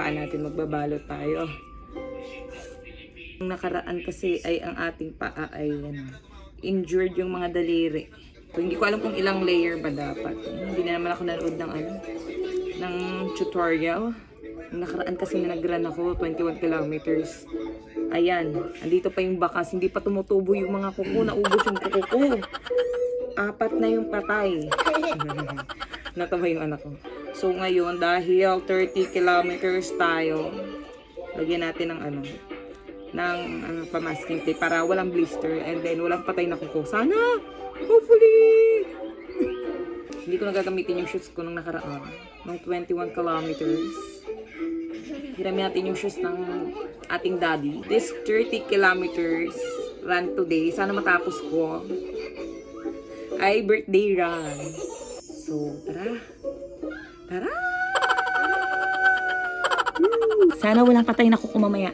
paa natin, magbabalot tayo. Ang nakaraan kasi ay ang ating paa ay injured yung mga daliri. So, hindi ko alam kung ilang layer ba dapat. Hindi na naman ako nanood ng tutorial. Ang nakaraan kasi na nag-run ako, 21 kilometers. Ayan, andito pa yung bakas. Hindi pa tumutubo yung mga kuko. Naubos yung kuko ko. 4 na yung patay. Natawa yung anak ko. So ngayon, dahil 30 kilometers tayo, lagyan natin ng pamasking tape para walang blister and then walang patay na kuko. Sana! Hopefully! Hindi ko nagagamitin yung shoes ko nung nakaraan. Nung 21 kilometers. Hirami natin yung shoes ng ating daddy. This 30 kilometers run today, sana matapos ko, ay birthday run. So, tara! Tara! Sana walang patay na kuko mamaya.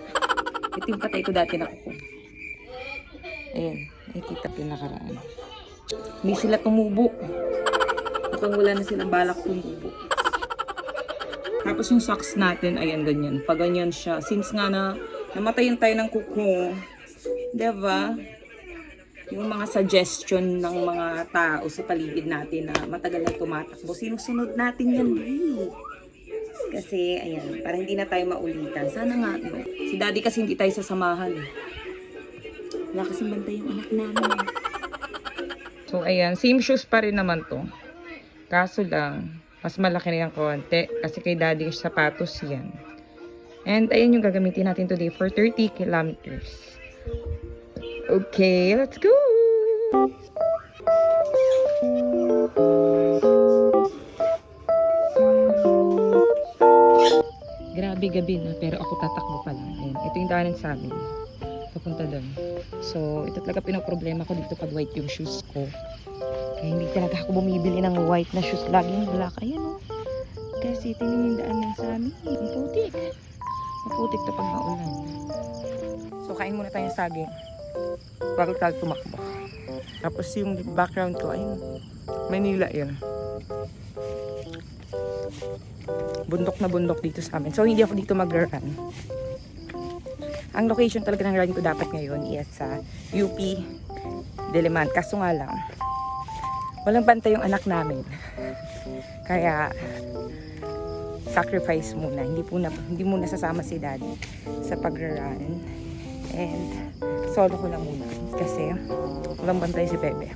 Ito yung patay ko dati na kuko. Ayan, nakikita ko yung nakaraan. Hindi sila tumubo. Mukhang wala na silang balak tumubo. Tapos yung socks natin, ayan, ganyan. Pag ganyan siya, since nga na namatayin tayo ng kuko, diba? Yung mga suggestion ng mga tao sa paligid natin na matagal na tumatakbo, sinusunod natin yan, kasi, ayan, para hindi na tayo maulitan. Sana nga, no? Si daddy kasi hindi tayo sasamahan. Wala kasing bantay yung anak namin. So, ayan, same shoes pa rin naman to. Kaso lang, mas malaki na yung konti. Kasi kay daddy yung sapatos yan. And, ayan yung gagamitin natin today for 30 kilometers. Okay, let's go! Grabe gabi na, pero ako tatakbo pa lang. Ayan, ito yung daanan sa amin. Papunta doon. So, ito talaga pinoproblema ko dito pag white yung shoes ko. Kaya hindi talaga ako bumibili ng white na shoes. Laging black. Ayan o. Kasi tingnan yung daanan sa amin. Ang putik. Maputik to pag maulan. So, kain muna tayo ng saging. Bago tayo tumakbo. Tapos yung background ko, ayun. Manila yun. Bundok na bundok dito sa amin. So, hindi ako dito mag-run. Ang location talaga ng run ko dapat ngayon is sa UP Diliman. Kaso nga lang, walang bantay yung anak namin. Kaya, sacrifice muna. Hindi muna sasama si daddy sa pag-run. And, solo ko lang muna. Kasi, walang bantay si Bebe.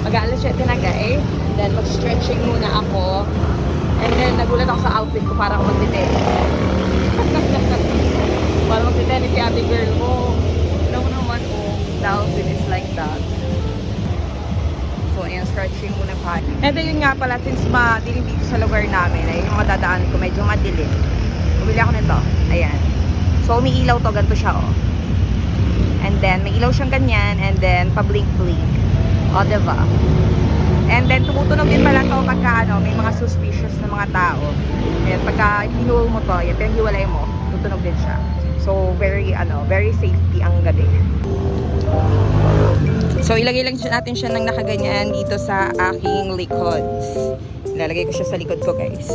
Mag-aalas 7 na guys, and then mag-stretching muna ako, and then nagulat ako sa outfit ko para ako magtitennis. Para magtitennis si ate girl mo. Alam mo naman the outfit is like that. So ayan, stretching muna pa. And then yun nga pala, since madilim dito sa lugar namin, ay yung mga dadaan ko medyo madilim. Bumili ako nito, ayan. So umiilaw to, ganito siya oh. And then may ilaw siyang ganyan, and then pa-blink-blink. O, diba? And then, tumutunog din pala to pagka, may mga suspicious na mga tao. Ayan, pagka hinuul mo to, yan, pinaghiwalay mo, tutunog din siya. So, very safety ang gabi. So, ilagay lang natin siya ng nakaganyan dito sa aking likod. Ilalagay ko siya sa likod ko, guys.